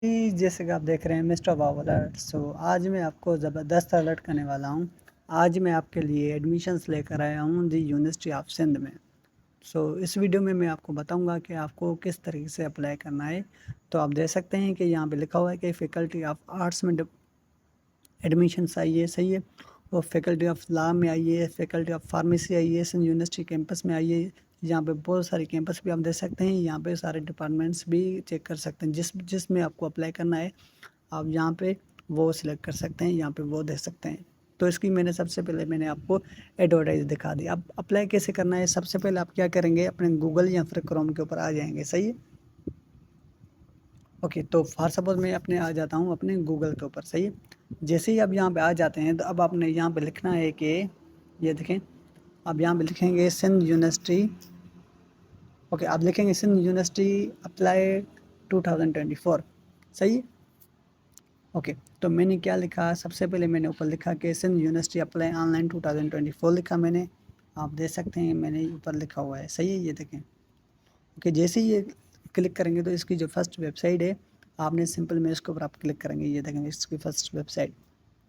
जैसे कि आप देख रहे हैं मिस्टर वाव अलर्ट। आज मैं आपको ज़बरदस्त अलर्ट करने वाला हूँ। आज मैं आपके लिए एडमिशन्स लेकर आया हूँ दी यूनिवर्सिटी ऑफ सिंध में। इस वीडियो में मैं आपको बताऊंगा कि आपको किस तरीके से अप्लाई करना है। तो आप देख सकते हैं कि यहाँ पे लिखा हुआ है कि फैकल्टी ऑफ आर्ट्स में एडमिशन्स आइए, सही है। और फैकल्टी ऑफ लॉ में आइए, फैकल्टी ऑफ फार्मेसी आइए, सिंध यूनिवर्सिटी कैंपस में आइए। यहाँ पे बहुत सारे कैंपस भी आप देख सकते हैं। यहाँ पे सारे डिपार्टमेंट्स भी चेक कर सकते हैं। जिसमें आपको अप्लाई करना है आप यहाँ पे वो सिलेक्ट कर सकते हैं, यहाँ पे वो दे सकते हैं। तो इसकी सबसे पहले मैंने आपको एडवर्टाइज दिखा दी। अब अप्लाई कैसे करना है, सबसे पहले आप क्या करेंगे, अपने गूगल या फिर क्रोम के ऊपर आ जाएंगे, सही है। ओके, तो फॉर सपोज मैं अपने आ जाता हूँ अपने गूगल के ऊपर, सही है। जैसे ही आप यहाँ पे आ जाते हैं तो अब आपने यहाँ पे लिखना है कि ये देखें, आप यहाँ पे लिखेंगे सिंध यूनिवर्सिटी। ओके, आप लिखेंगे सिंध यूनिवर्सिटी अप्लाई 2024, सही है। ओके, तो मैंने क्या लिखा, सबसे पहले मैंने ऊपर लिखा कि सिंध यूनिवर्सिटी अप्लाई ऑनलाइन 2024 लिखा मैंने। आप देख सकते हैं मैंने ऊपर लिखा हुआ है, सही है, ये देखें। ओके, जैसे ही ये क्लिक करेंगे तो इसकी जो फर्स्ट वेबसाइट है, आपने सिंपल में इसके ऊपर आप क्लिक करेंगे, ये देखेंगे इसकी फर्स्ट वेबसाइट।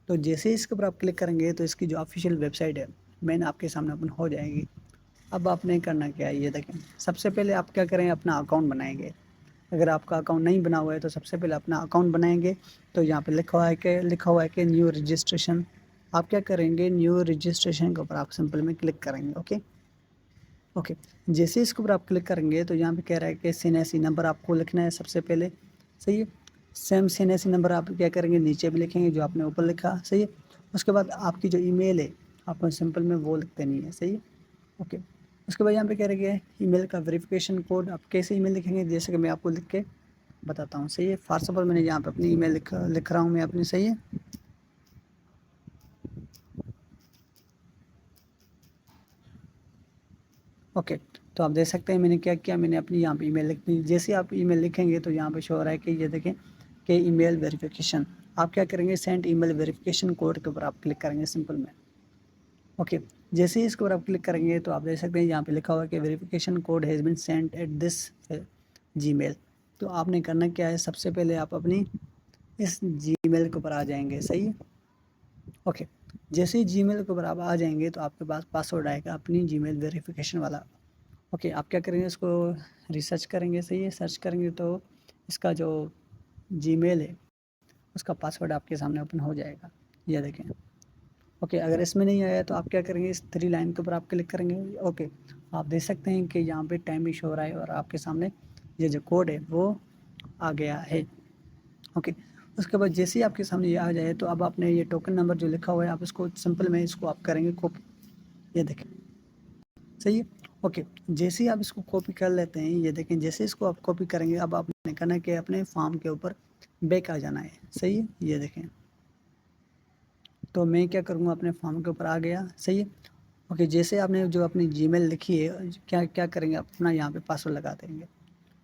तो जैसे ही इसके ऊपर आप क्लिक करेंगे तो इसकी जो ऑफिशियल वेबसाइट है मैन आपके सामने ओपन हो जाएगी। अब आपने करना क्या है, ये देखें। सबसे पहले आप क्या करें, अपना अकाउंट बनाएंगे। अगर आपका अकाउंट नहीं बना हुआ है तो सबसे पहले अपना अकाउंट बनाएंगे। तो यहाँ पे लिखा हुआ है कि न्यू रजिस्ट्रेशन। आप क्या करेंगे, न्यू रजिस्ट्रेशन के ऊपर आप सिंपल में क्लिक करेंगे। ओके ओके, जैसे इसके ऊपर आप क्लिक करेंगे तो यहाँ पे कह रहा है कि सीएनएसई नंबर आपको लिखना है सबसे पहले, सही है। सेम सीएनएसई नंबर आप क्या करेंगे, नीचे भी लिखेंगे जो आपने ऊपर लिखा, सही है। उसके बाद आपकी जो ईमेल है आपको सिंपल में वो लिखते नहीं है, सही है। ओके, उसके बाद यहाँ पे कह रहे हैं ईमेल का वेरिफिकेशन कोड आप कैसे ईमेल लिखेंगे, जैसे कि मैं आपको लिख के बताता हूँ, सही है। फॉर सपोज मैंने यहाँ पे अपनी ईमेल लिख रहा हूँ मैं अपनी, सही है। ओके, तो आप देख सकते हैं मैंने क्या किया, मैंने अपनी यहाँ पे ईमेल लिख दी। जैसे आप ईमेल लिखेंगे तो यहाँ पे शो हो रहा है कि ये देखें कि ईमेल वेरिफिकेशन। आप क्या करेंगे, सेंड ईमेल वेरिफिकेशन कोड के ऊपर आप क्लिक करेंगे सिंपल में। ओके, जैसे ही इसके ऊपर आप क्लिक करेंगे तो आप देख सकते हैं यहाँ पे लिखा हुआ है कि verification code has been sent at this Gmail. तो आपने करना क्या है, सबसे पहले आप अपनी इस जीमेल के ऊपर आ जाएंगे, सही है। ओके, जैसे ही जीमेल के ऊपर आप आ जाएंगे तो आपके पास पासवर्ड आएगा अपनी जीमेल वेरिफिकेशन वाला। ओके, आप क्या करेंगे, इसको रिसर्च करेंगे, सही है। सर्च करेंगे तो इसका जो जीमेल है उसका पासवर्ड आपके सामने ओपन हो जाएगा, ये देखें। ओके, अगर इसमें नहीं आया तो आप क्या करेंगे, इस 3 लाइन के ऊपर आप क्लिक करेंगे। ओके, आप देख सकते हैं कि यहाँ पे टाइम भी शो हो रहा है और आपके सामने ये जो कोड है वो आ गया है। ओके, उसके बाद जैसे ही आपके सामने ये आ जाए तो अब आपने ये टोकन नंबर जो लिखा हुआ है आप इसको सिंपल में इसको आप करेंगे कॉपी, ये देखें, सही है। ओके, जैसे ही आप इसको कॉपी कर लेते हैं, ये देखें, जैसे इसको आप कॉपी करेंगे अब आपने करना है कि अपने फॉर्म के ऊपर बैक आ जाना है, सही है, ये देखें। तो मैं क्या करूँगा, अपने फॉर्म के ऊपर आ गया, सही है। ओके, जैसे आपने जो अपनी जीमेल लिखी है क्या क्या करेंगे, अपना यहाँ पे पासवर्ड लगा देंगे।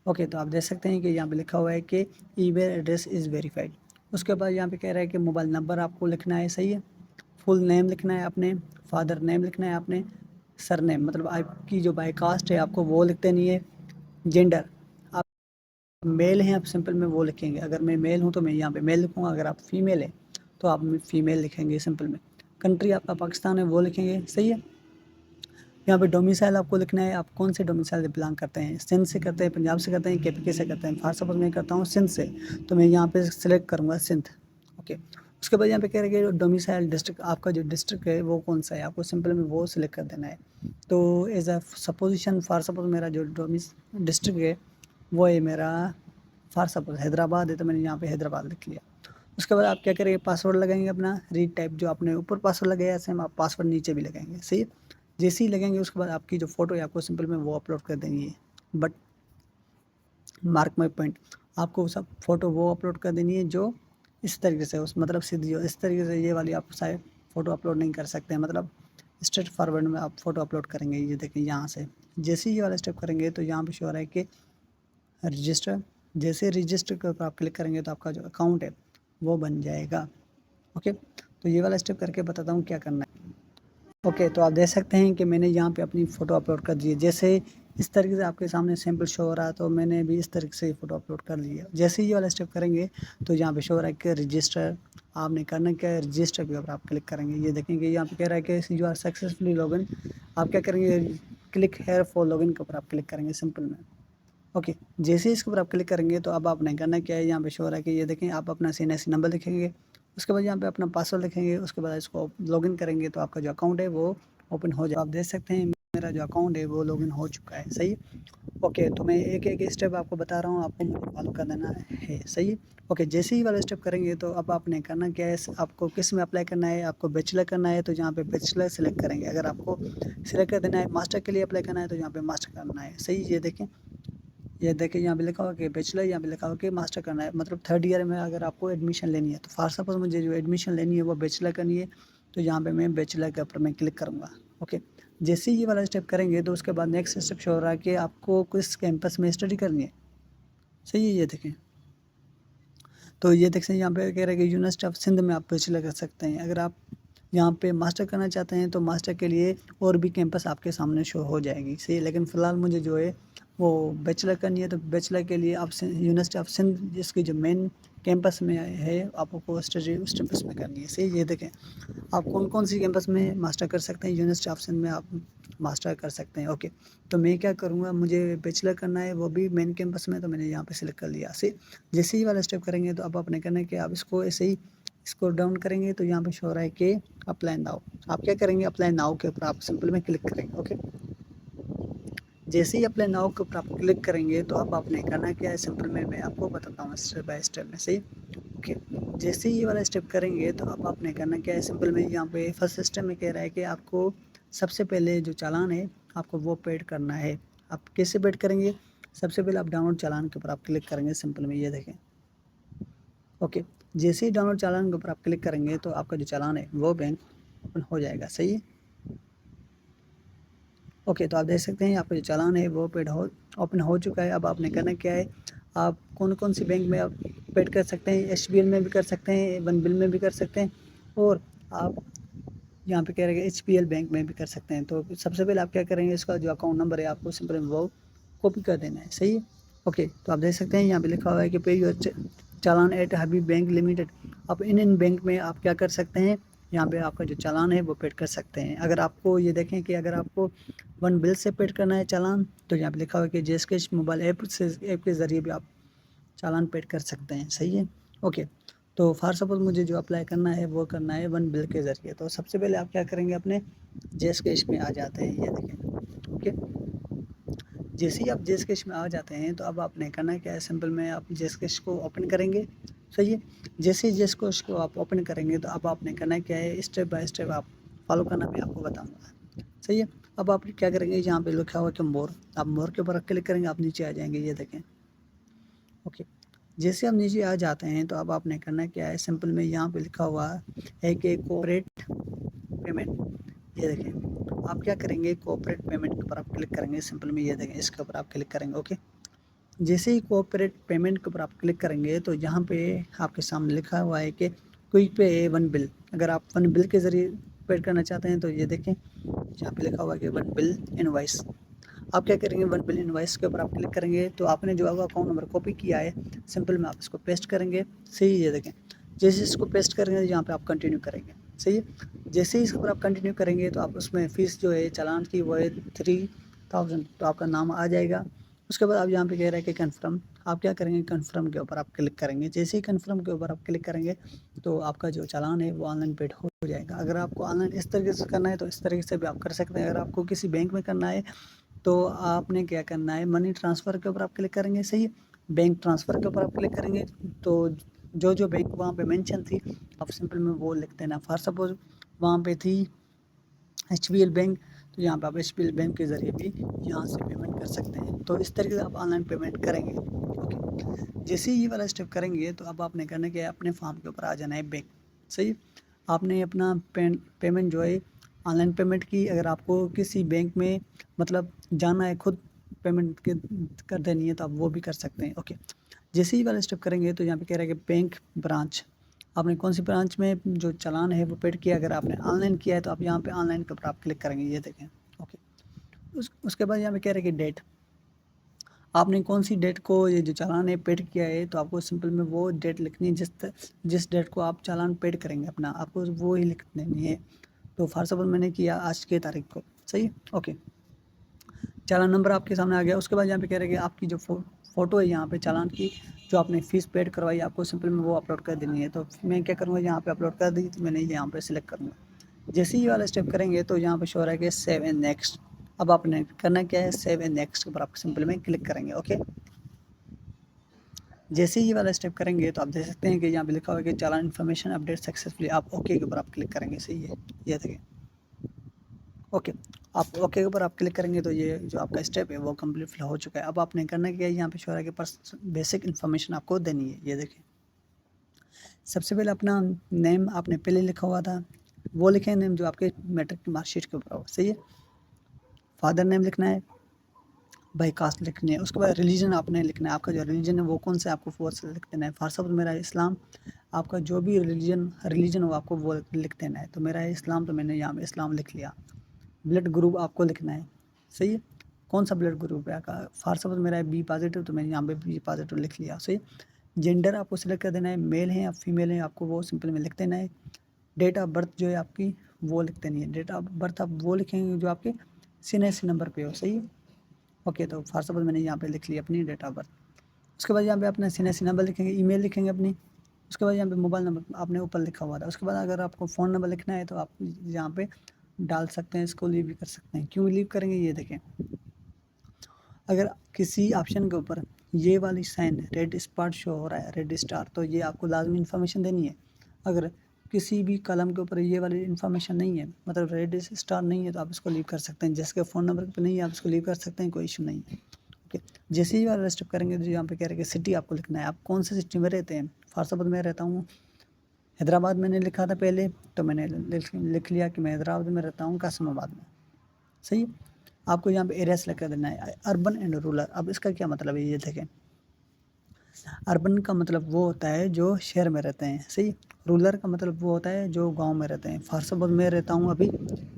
ओके, तो आप देख सकते हैं कि यहाँ पे लिखा हुआ है कि ईमेल एड्रेस इज़ वेरीफाइड। उसके बाद यहाँ पे कह रहा है कि मोबाइल नंबर आपको लिखना है, सही है। फुल नेम लिखना है आपने, फादर नेम लिखना है आपने, सर नेम मतलब आपकी जो बाई कास्ट है आपको वो लिखते नहीं है। जेंडर, आप मेल हैं आप सिंपल में वो लिखेंगे। अगर मैं मेल हूँ तो मैं यहाँ पे मेल लिखूँगा, अगर आप फीमेल हैं तो आप फीमेल लिखेंगे सिंपल में। कंट्री आपका पाकिस्तान है वो लिखेंगे, सही है। यहाँ पे डोमिसाइल आपको लिखना है, आप कौन से डोमिसाइल से बिलोंग करते हैं, सिंध से करते हैं, पंजाब से करते हैं, केपीके से करते हैं। फॉर सपोज मैं करता हूँ सिंध से, तो मैं यहाँ पे सिलेक्ट करूँगा सिंध। ओके, उसके बाद यहाँ पे कह रहे हैं डोमिसाइल डिस्ट्रिक्ट, आपका जो डिस्ट्रिक्ट है वो कौन सा है आपको सिंपल में वो सिलेक्ट कर देना है। तो as a supposition, for suppose मेरा जो डिस्ट्रिक्ट है वो है मेरा, फॉर सपोज हैदराबाद है, तो मैंने यहाँ पे हैदराबाद लिख लिया। उसके बाद आप क्या करेंगे, पासवर्ड लगाएंगे अपना रीड टाइप, जो आपने ऊपर पासवर्ड लगाया सेम आप पासवर्ड नीचे भी लगाएंगे, सही है। जैसे ही लगेंगे उसके बाद आपकी जो फोटो है आपको सिंपल में वो अपलोड कर देनी है। बट मार्क माई पॉइंट, आपको सब फोटो वो अपलोड कर देनी है जो इस तरीके से, उस मतलब सीधी, इस तरीके से ये वाली आप शायद फ़ोटो अपलोड नहीं कर सकते हैं, मतलब स्ट्रेट फॉरवर्ड में आप फ़ोटो अपलोड करेंगे। ये देखिए यहाँ से जैसे ही ये वाला स्टेप करेंगे तो यहाँ पे शो हो रहा है कि रजिस्टर। जैसे रजिस्टर के ऊपर आप क्लिक करेंगे तो आपका जो अकाउंट है वो बन जाएगा। ओके, तो ये वाला स्टेप करके बताता हूँ क्या करना है। ओके, तो आप देख सकते हैं कि मैंने यहाँ पे अपनी फ़ोटो अपलोड कर दी है। जैसे इस तरीके से आपके सामने सैंपल शो हो रहा है, तो मैंने भी इस तरीके से फ़ोटो अपलोड कर ली है। जैसे ही ये वाला स्टेप करेंगे तो यहाँ पे शो हो रहा है कि रजिस्टर, आपने करना क्या है, रजिस्टर के ऊपर आप क्लिक करेंगे। ये देखेंगे यहाँ पे कह रहा है कि यू आर सक्सेसफुली लॉगिन। आप क्या करेंगे, क्लिक हेयर फॉर लॉगिन के ऊपर आप क्लिक करेंगे सिंपल में। ओके, जैसे ही इसके ऊपर आप क्लिक करेंगे तो अब आपने करना क्या है, यहाँ पे शो हो रहा है कि ये देखें, आप अपना CNC नंबर लिखेंगे, उसके बाद यहाँ पे अपना पासवर्ड लिखेंगे, उसके बाद इसको लॉगिन करेंगे तो आपका जो अकाउंट है वो ओपन हो जाए। आप देख सकते हैं मेरा जो अकाउंट है वो लॉगिन हो चुका है। सही। ओके, तो मैं एक एक स्टेप आपको बता रहा हूँ, आपको मुझे फॉलो कर देना है। सही है। ओके, जैसे ही वाला स्टेप करेंगे तो अब आपने करना क्या है, आपको किस में अप्लाई करना है, आपको बैचलर करना है तो यहाँ पे बैचलर सेलेक्ट करेंगे। अगर आपको सिलेक्ट कर देना है मास्टर के लिए अप्लाई करना है तो यहाँ पे मास्टर करना है। सही। ये देखिए यहाँ पे लिखा हुआ कि बैचलर, यहाँ पे लिखा हुआ कि मास्टर करना है, मतलब 3rd ईयर में अगर आपको एडमिशन लेनी है। तो फॉर सपोज मुझे जो एडमिशन लेनी है वो बैचलर करनी है, तो यहाँ पे मैं बैचलर के ऊपर मैं क्लिक करूँगा। ओके, जैसे ही ये वाला स्टेप करेंगे तो उसके बाद नेक्स्ट स्टेप शो हो रहा है कि आपको किस कैंपस में स्टडी करनी है। सही है। ये देखें, तो ये देख सकते हैं यहाँ पे कह रहा है कि यूनिवर्सिटी ऑफ सिंध में आप बैचलर कर सकते हैं। अगर आप यहाँ पे मास्टर करना चाहते हैं तो मास्टर के लिए और भी कैंपस आपके सामने शो हो जाएगी। सही है, लेकिन फ़िलहाल मुझे जो है वो बैचलर करनी है, तो बैचलर के लिए आप यूनिवर्सिटी ऑफ सिंध जिसकी जो मेन कैंपस में है आपको स्टडी उस कैंपस में करनी है। सही। ये देखें, आप कौन कौन सी कैंपस में मास्टर कर सकते हैं, यूनिवर्सिटी ऑफ सिंध में आप मास्टर कर सकते हैं। ओके, तो मैं क्या करूँगा, मुझे बैचलर करना है वो भी मेन कैंपस में, तो मैंने यहाँ पे सिलेक्ट कर लिया। सही। जैसे ही वाला स्टेप करेंगे तो अब आपने करना है कि आप इसको ऐसे ही इसको डाउन करेंगे तो यहाँ पे शो हो रहा है कि अप्लाई नाउ। आप क्या करेंगे, अप्लाई नाउ के ऊपर आप सिंपल में क्लिक करेंगे। ओके, जैसे ही अप्लाई नाउ के ऊपर आप क्लिक करेंगे तो अब आपने करना क्या है, सिंपल में मैं आपको बताता हूँ स्टेप बाय स्टेप में। सही। ओके, जैसे ही ये वाला स्टेप करेंगे तो अब आपने करना क्या है, सिंपल में यहाँ पे फर्स्ट स्टेप में कह रहा है कि आपको सबसे पहले जो चालान है आपको वो पेड करना है। आप कैसे पेड करेंगे, सबसे पहले आप डाउनलोड चालान के ऊपर आप क्लिक करेंगे सिंपल में। ये देखें। ओके, जैसे ही डाउनलोड चालान के ऊपर आप क्लिक करेंगे तो आपका जो चालान है वो बैंक ओपन हो जाएगा। सही है। ओके, तो आप देख सकते हैं आपका जो चालान है वो पेड हो ओपन हो चुका है। अब आपने करना क्या है, आप कौन कौन सी बैंक में आप पेड कर सकते हैं, SBL में भी कर सकते हैं, वन बिल में भी कर सकते हैं, और आप यहाँ पे कह रहे हैं HPL बैंक में भी कर सकते हैं। तो सबसे पहले आप क्या करेंगे, इसका जो अकाउंट नंबर है आपको सिंपल वो कॉपी कर देना है। सही है। ओके, तो आप देख सकते हैं यहाँ पे लिखा हुआ है कि pay your challan at Habib bank limited. अब इन बैंक में आप क्या कर सकते हैं, यहाँ पे आपका जो चालान है वो पेड कर सकते हैं। अगर आपको ये देखें कि अगर आपको वन बिल से पेड करना है चालान, तो यहाँ पे लिखा हुआ है कि जेएसकैश मोबाइल ऐप के ज़रिए भी आप चालान पेड कर सकते हैं। सही है। ओके, तो फॉर सपोज मुझे जो अप्लाई करना है वो करना है वन बिल के ज़रिए, तो सबसे पहले आप क्या करेंगे, अपने जेएसकैश में आ जाते हैं। ये देखें। ओके, जैसे ही आप जेएसकैश में आ जाते हैं तो अब आपने करना क्या है, सिंपल में आप जेएसकैश को ओपन करेंगे। सही है। जैसे ही जेएसकैश को आप ओपन करेंगे तो अब आपने करना क्या है, स्टेप बाय स्टेप आप फॉलो करना मैं आपको बताऊँगा। सही है। अब आप क्या करेंगे, यहाँ पे लिखा हुआ है कि मोर, आप मोर के ऊपर क्लिक करेंगे, आप नीचे आ जाएंगे। ये देखें। ओके, जैसे आप नीचे आ जाते हैं तो अब आपने करना क्या है, सिंपल में यहाँ पे लिखा हुआ है कि कोऑपरेट पेमेंट। ये देखें, आप क्या करेंगे, कोऑपरेट पेमेंट के ऊपर आप क्लिक करेंगे सिंपल में। ये देखें, इसके ऊपर आप क्लिक करेंगे। ओके, जैसे ही कोऑपरेट पेमेंट के ऊपर आप क्लिक करेंगे तो यहाँ पे आपके सामने लिखा हुआ है कि क्विक पे वन बिल। अगर आप वन बिल के ज़रिए पेड करना चाहते हैं तो ये देखें, यहाँ पे लिखा हुआ है कि वन बिल इनवॉइस। आप क्या करेंगे, वन बिल इनवॉइस के ऊपर आप क्लिक करेंगे तो आपने जो अकाउंट नंबर कॉपी किया है सिंपल में आप इसको पेस्ट करेंगे। सही है। ये देखें, जैसे इसको पेस्ट करेंगे यहाँ पे आप कंटिन्यू करेंगे। सही है। जैसे ही इसके ऊपर आप कंटिन्यू करेंगे तो आप उसमें फ़ीस जो है चालान की वो है 3000, तो आपका नाम आ जाएगा। उसके बाद आप यहाँ पे कह रहे हैं कि कन्फर्म, आप क्या करेंगे, कन्फर्म के ऊपर आप क्लिक करेंगे। जैसे ही कन्फर्म के ऊपर आप क्लिक करेंगे तो आपका जो चालान है वो ऑनलाइन पेड हो जाएगा। अगर आपको ऑनलाइन इस तरीके से करना है तो इस तरीके से भी आप कर सकते हैं। अगर आपको किसी बैंक में करना है तो आपने क्या करना है, मनी ट्रांसफ़र के ऊपर आप क्लिक करेंगे। सही है। बैंक ट्रांसफ़र के ऊपर आप क्लिक करेंगे तो जो बैंक वहाँ पे मेंशन थी आप सिंपल में वो लिख देना। फॉर सपोज वहाँ पे थी HBL बैंक, तो यहाँ पे आप HBL बैंक के ज़रिए भी यहाँ से पेमेंट कर सकते हैं। तो इस तरीके से आप ऑनलाइन पेमेंट करेंगे। ओके, जैसे ही ये वाला स्टेप करेंगे तो अब आपने करना क्या है, अपने फॉर्म के ऊपर आ जाना है बैंक। सही है। आपने अपना पेमेंट जो है ऑनलाइन पेमेंट की, अगर आपको किसी बैंक में मतलब जाना है खुद पेमेंट कर देनी है तो आप वो भी कर सकते हैं। ओके, जैसे ही वाला स्टेप करेंगे तो यहाँ पे कह रहा है कि बैंक ब्रांच, आपने कौन सी ब्रांच में जो चालान है वो पेड किया। अगर आपने ऑनलाइन किया है तो आप यहाँ पे ऑनलाइन के ऊपर आप क्लिक करेंगे। ये देखें। ओके, उसके बाद यहाँ पे कह रहे हैं कि डेट, आपने कौन सी डेट को ये जो चालान है पेड किया है, तो आपको सिंपल में वो डेट लिखनी है जिस डेट को आप चालान पेड करेंगे अपना, आपको वो ही लिख देनी है। तो फॉर सपोज मैंने किया आज के तारीख को, सही है, ओके। चालान नंबर आपके सामने आ गया। उसके बाद यहाँ पे कह रहे हैं कि आपकी जो फ़ोटो है यहाँ पे चालान की, जो आपने फ़ीस पेड करवाई, आपको सिंपल में वो अपलोड कर देनी है। तो मैं क्या करूँगा, यहाँ पे अपलोड कर दी, तो मैंने यहाँ पे सिलेक्ट करूँगा। जैसे ही ये वाला स्टेप करेंगे तो यहाँ पे शो रहा है कि सेव एंड नेक्स्ट। अब आपने करना क्या है, सेव एंड नेक्स्ट के ऊपर आप सिंपल में क्लिक करेंगे, ओके। जैसे ही ये वाला स्टेप करेंगे तो आप देख सकते हैं कि यहाँ पे लिखा हुआ है कि चालान इन्फॉर्मेशन अपडेट सक्सेसफुली, आप ओके के ऊपर आप क्लिक करेंगे, सही है, ये देखिए, ओके। आप ओके के ऊपर आप क्लिक करेंगे तो ये जो आपका स्टेप है वो कम्प्लीट हो चुका है। अब आपने करना क्या है, यहाँ पे शो रहा है कि बेसिक इन्फॉर्मेशन आपको देनी है, ये देखिए। सबसे पहले अपना नेम आपने पहले लिखा हुआ था, वो लिखें नेम जो आपके मैट्रिक की मार्कशीट के ऊपर हो, सही है। फादर नेम लिखना है, बाई कास्ट लिखनी है। उसके बाद रिलीजन आपने लिखना है, आपका जो रिलीजन है वो कौन सा आपको फोर्स से लिख देना है। फॉर सपोज मेरा इस्लाम, आपका जो भी रिलीजन हो आपको वो लिख देना है। तो मेरा है इस्लाम, तो मैंने यहाँ पे इस्लाम लिख लिया। ब्लड ग्रुप आपको लिखना है, सही है, कौन सा ब्लड ग्रुप है आपका। फॉर सपोज मेरा है बी पॉजिटिव, तो मैंने यहाँ पे बी पॉजिटिव लिख लिया, सही। जेंडर आपको सिलेक्ट कर देना है, मेल है या फीमेल है, आपको वो सिंपल में लिख देना है। डेट ऑफ बर्थ जो है आपकी वो लिख देनी है। डेट ऑफ बर्थ आप वो लिखेंगे जो आपके CNSC नंबर पे हो, सही है, ओके। तो फॉर सपोज मैंने यहाँ पे लिख लिया अपनी डेट ऑफ बर्थ। उसके बाद यहाँ पे अपना CNSC नंबर लिखेंगे, ईमेल लिखेंगे अपनी। उसके बाद यहाँ पे मोबाइल नंबर आपने ऊपर लिखा हुआ था। उसके बाद अगर आपको फ़ोन नंबर लिखना है तो आप यहाँ पे डाल सकते हैं, इसको लीव भी कर सकते हैं। क्यों लीव करेंगे, ये देखें, अगर किसी ऑप्शन के ऊपर ये वाली साइन रेड स्पॉट शो हो रहा है, रेड स्टार, तो ये आपको लाजमी इन्फॉर्मेशन देनी है। अगर किसी भी कलम के ऊपर ये वाली इन्फॉर्मेशन नहीं है, मतलब रेड स्टार नहीं है, तो आप इसको लीव कर सकते हैं। जैसे कि फ़ोन नंबर पे नहीं है, आप इसको लीव कर सकते हैं, कोई इशू नहीं है, ओके। जैसे ही वाला स्टेप करेंगे तो यहाँ पे कह रहे हैं कि सिटी आपको लिखना है, आप कौन सी सिटी में रहते हैं। फॉर सपोज मैं रहता हूँ हैदराबाद, मैंने लिखा था पहले, तो मैंने लिख लिया कि मैं हैदराबाद में रहता हूँ, कासिमाबाद में, सही है। आपको यहाँ पे एरिया सेलेक्ट कर देना है, अर्बन एंड रूरल। अब इसका क्या मतलब है, ये देखें, अर्बन का मतलब वो होता है जो शहर में रहते हैं, सही। रूरल का मतलब वो होता है जो गांव में रहते हैं। फॉर सपोज मैं रहता हूँ अभी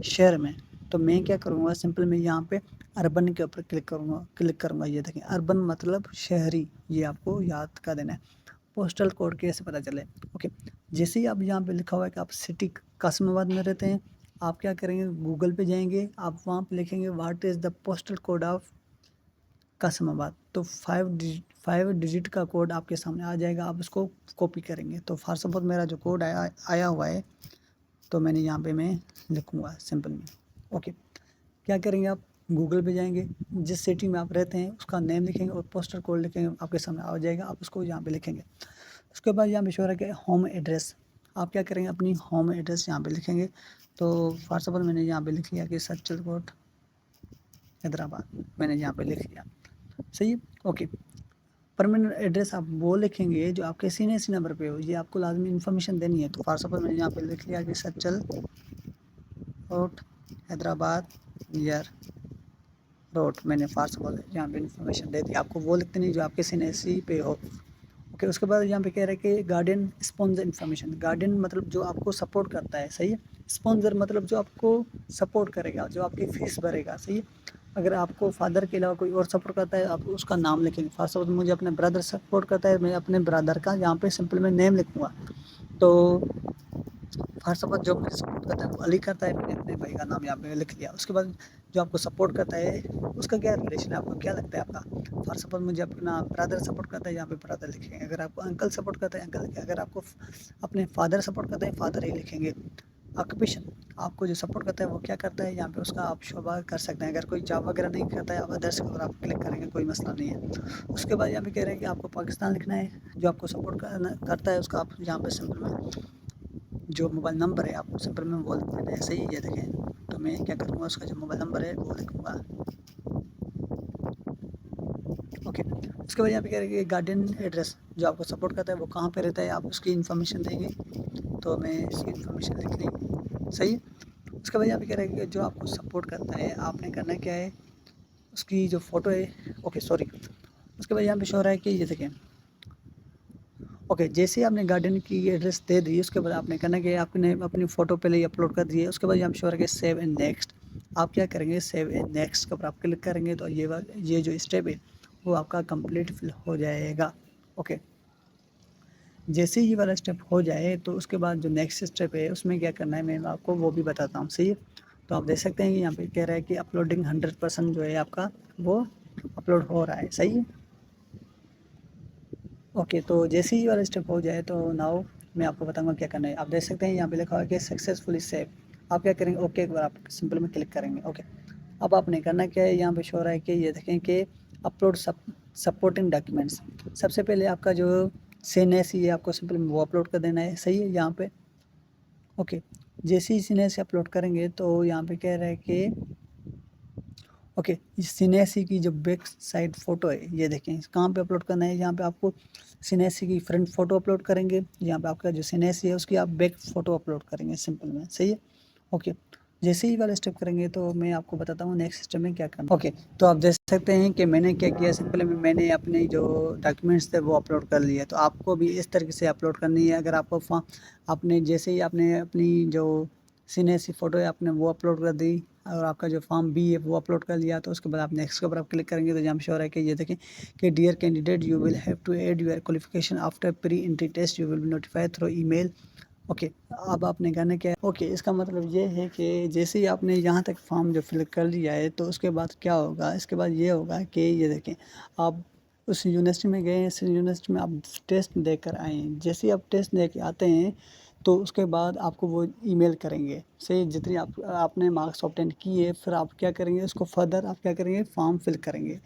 शहर में, तो मैं क्या करूँगा, सिंपल मैं यहाँ पे अर्बन के ऊपर क्लिक करूँगा, ये देखें, अर्बन मतलब शहरी, ये आपको याद कर देना है। पोस्टल कोड कैसे पता चले, ओके। जैसे ही आप यहाँ पे लिखा हुआ है कि आप सिटी कासिमाबाद में रहते हैं, आप क्या करेंगे, गूगल पे जाएंगे, आप वहाँ पे लिखेंगे what is the postal code of Kasimabad, तो 5 डिजिट का कोड आपके सामने आ जाएगा, आप उसको कॉपी करेंगे। तो फॉर सपोज मेरा जो कोड आया हुआ है, तो मैंने यहाँ पे मैं लिखूँगा सिंपल में, ओके। क्या करेंगे, आप गूगल पे जाएंगे, जिस सिटी में आप रहते हैं उसका नेम लिखेंगे और पोस्टल कोड लिखेंगे, आपके सामने आ जाएगा, आप उसको यहाँ पे लिखेंगे। उसके बाद यहाँ पे शो रहा है होम एड्रेस, आप क्या करेंगे, अपनी होम एड्रेस यहाँ पे लिखेंगे। तो फॉर सपोज मैंने यहाँ पे लिख लिया कि सच्चल कोट हैदराबाद, मैंने यहाँ पे लिख लिया, सही है, ओके। परमानेंट एड्रेस आप वो लिखेंगे जो आपके CNSC नंबर पे हो, ये आपको लाजमी इन्फॉर्मेशन देनी है। तो फॉर सपोज मैंने यहाँ पे लिख लिया कि Sachal road Hyderabad near road, मैंने फॉर सपोज यहाँ पे इन्फॉर्मेशन दे दी। आपको वो लिखते नहीं जो आपके CNSC पे हो, ओके। उसके बाद यहाँ पे कह रहा है कि गार्डियन स्पॉन्सर इन्फॉर्मेशन, गार्डियन मतलब जो आपको सपोर्ट करता है, सही है। स्पॉन्सर मतलब जो आपको सपोर्ट करेगा, जो आपकी फ़ीस भरेगा, सही है। अगर आपको फादर के अलावा कोई और सपोर्ट करता है, आप उसका नाम लिखेंगे। फॉर सपोज मुझे अपने ब्रदर सपोर्ट करता है, मैं अपने ब्रदर का यहाँ पे सिंपल में नेम लिखूँगा। तो फॉर सपोज जो मुझे सपोर्ट करता है वो अली करता है, मैंने अपने भाई का नाम यहाँ पे लिख लिया। उसके बाद जो आपको सपोर्ट करता है उसका क्या रिलेशन है, आपको क्या लगता है आपका। फॉर सपोज मुझे अपना ब्रदर सपोर्ट करता है, यहाँ पे ब्रदर लिखेंगे। अगर आपको अंकल सपोर्ट करता है अंकल लिखेंगे। अगर आपको अपने फादर सपोर्ट करता है फादर ही लिखेंगे। ऑक्यूपेशन, आपको जो सपोर्ट करता है वो क्या करता है, यहाँ पे उसका आप शोभा कर सकते हैं। अगर कोई जॉब वगैरह नहीं करता है, आप अदर्स के ऊपर आप क्लिक करेंगे, कोई मसला नहीं है। उसके बाद यहाँ पे कह रहे हैं कि आपको पाकिस्तान लिखना है, जो आपको सपोर्ट करता है उसका आप यहाँ पे सिंपल में जो मोबाइल नंबर है आपको सिंपल में वो लिख देना है, सही है, देखें। तो मैं क्या करूँगा, उसका जो मोबाइल नंबर है वो लिखूँगा, ओके। उसके बाद यहाँ पे कह रहे हैं कि गार्डियन एड्रेस, जो आपको सपोर्ट करता है वो कहाँ पे रहता है, आप उसकी इन्फॉर्मेशन देंगे। तो मैं इसकी इन्फॉर्मेशन लिख ली, सही है। उसके बाद यहाँ पे कह रहे हैं कि जो आपको सपोर्ट करता है आपने करना क्या है, उसकी जो फ़ोटो है, ओके सॉरी। उसके बाद यहाँ पे शो हो रहा है कि ये देखें, ओके। जैसे ही आपने गार्डन की एड्रेस दे दी, उसके बाद आपने करना कि आपने अपनी फ़ोटो पहले ही अपलोड कर दी है। उसके बाद यहाँ पे शो हो रहा है कि सेव एंड नेक्स्ट, आप क्या करेंगे, सेव एंड नेक्स्ट के ऊपर आप क्लिक करेंगे। तो ये जो स्टेप है वो आपका कंप्लीट फिल हो जाएगा। ओके, जैसे ही ये वाला स्टेप हो जाए तो उसके बाद जो नेक्स्ट स्टेप है उसमें क्या करना है मैं आपको वो भी बताता हूँ। सही है, तो आप देख सकते हैं कि यहाँ पे कह रहा है कि अपलोडिंग 100% जो है आपका वो अपलोड हो रहा है। सही है, ओके, तो जैसे ही वाला स्टेप हो जाए तो नाउ मैं आपको बताऊंगा क्या करना है। आप देख सकते हैं यहाँ पे लिखा हुआ है कि सक्सेसफुली सेव। आप क्या करेंगे, ओके एक बार आप सिंपल में क्लिक करेंगे। ओके, अब आपने करना क्या है, यहाँ पे शो हो रहा है कि ये देखें कि अपलोड सपोर्टिंग डॉक्यूमेंट्स। सबसे पहले आपका जो सीएनएस ये आपको सिंपल में वो अपलोड कर देना है। सही है, यहाँ पे ओके, जैसे ही सीएनएस अपलोड करेंगे तो यहाँ पे कह रहा है कि ओके, इस सिनेसी की जो बैक साइड फोटो है ये देखें कहाँ पे अपलोड करना है। यहाँ पे आपको सिनेसी की फ्रंट फोटो अपलोड करेंगे, यहाँ पे आपका जो सिनेसी है उसकी आप बैक फोटो अपलोड करेंगे सिंपल में। सही है, ओके, जैसे ही वाला स्टेप करेंगे तो मैं आपको बताता हूँ नेक्स्ट स्टेप में क्या करना। ओके, तो आप देख सकते हैं कि मैंने क्या किया, सिंपल में मैंने अपने जो डॉक्यूमेंट्स थे वो अपलोड कर लिए। तो आपको भी इस तरीके से अपलोड करनी है। अगर आपको आपने जैसे ही आपने अपनी जो सीने फ़ोटो है आपने वो अपलोड कर दी और आपका जो फॉर्म बी है वो अपलोड कर लिया, तो उसके बाद आप नेक्स्ट के ऊपर आप क्लिक करेंगे तो जहाँ श्योर है कि ये देखें कि dear candidate you will have to add your qualification after pre entry test, you will be notified through email. Okay, अब आपने कहना क्या है, ओके, इसका मतलब ये है कि जैसे ही आपने यहाँ तक फॉर्म जो फिल कर लिया है तो उसके बाद क्या होगा, इसके बाद ये होगा कि ये देखें आप उस यूनिवर्सिटी में गए, इस यूनिवर्सिटी में आप टेस्ट देकर आए हैं। जैसे ही आप टेस्ट दे के आते हैं तो उसके बाद आपको वो ईमेल करेंगे। से जितनी आपने मार्क्स ऑब्टेन किए, फिर आप क्या करेंगे, उसको फर्दर आप क्या करेंगे, फॉर्म फिल करेंगे।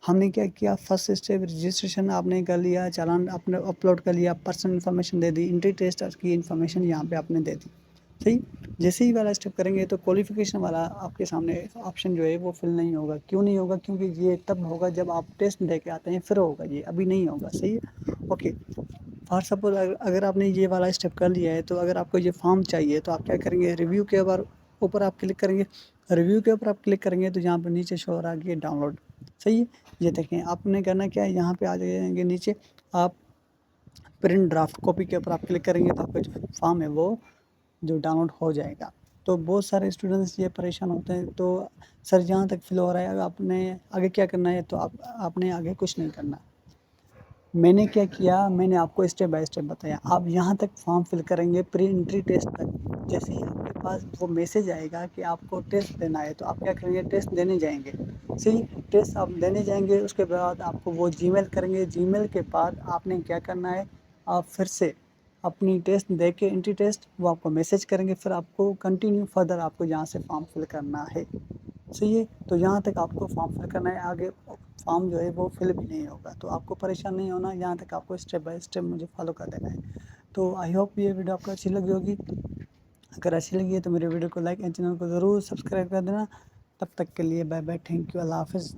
हमने क्या किया, फर्स्ट स्टेप रजिस्ट्रेशन आपने कर लिया, चालान आपने अपलोड कर लिया, पर्सनल इन्फॉर्मेशन दे दी, एंट्री टेस्ट की इन्फॉर्मेशन यहाँ पे आपने दे दी। सही, जैसे ही वाला स्टेप करेंगे तो क्वालिफिकेशन वाला आपके सामने ऑप्शन जो है वो फिल नहीं होगा। क्यों नहीं होगा, क्योंकि ये तब होगा जब आप टेस्ट दे के आते हैं फिर होगा, ये अभी नहीं होगा। सही है, ओके, फॉर सपोज अगर आपने ये वाला स्टेप कर लिया है तो अगर आपको ये फॉर्म चाहिए तो आप क्या करेंगे, रिव्यू के ऊपर आप क्लिक करेंगे। रिव्यू के ऊपर आप क्लिक करेंगे तो यहाँ पर नीचे शो हो रहा है डाउनलोड। सही है, ये देखें आपने करना क्या है, यहाँ पे आ जाएंगे नीचे, आप प्रिंट ड्राफ्ट कॉपी के ऊपर आप क्लिक करेंगे तो आपका जो फॉर्म है वो जो डाउनलोड हो जाएगा। तो बहुत सारे स्टूडेंट्स ये परेशान होते हैं, तो सर जहाँ तक फिल हो रहा है आपने आगे क्या करना है, तो आपने आगे कुछ नहीं करना। मैंने क्या किया, मैंने आपको स्टेप बाय स्टेप बताया। आप यहाँ तक फॉर्म फिल करेंगे प्री एंट्री टेस्ट तक। जैसे ही आपके पास वो मैसेज आएगा कि आपको टेस्ट देना है तो आप क्या करेंगे, टेस्ट देने जाएंगे। सही, टेस्ट आप देने जाएंगे, उसके बाद आपको वो जीमेल करेंगे। जीमेल के बाद आपने क्या करना है, आप फिर से अपनी टेस्ट दे के एंट्री टेस्ट वो आपको मैसेज करेंगे, फिर आपको कंटिन्यू फर्दर आपको यहाँ से फॉर्म फिल करना है। सही है, तो यहाँ तक आपको फॉर्म फिल करना है, आगे फॉर्म जो है वो फिल भी नहीं होगा। तो आपको परेशान नहीं होना, यहाँ तक आपको स्टेप बाय स्टेप मुझे फॉलो कर देना है। तो आई होप ये वीडियो आपको अच्छी लगी होगी। अगर अच्छी लगी है तो मेरे वीडियो को लाइक एंड चैनल को ज़रूर सब्सक्राइब कर देना। तब तक के लिए बाय बाय, थैंक यू, अल्लाह हाफिज़।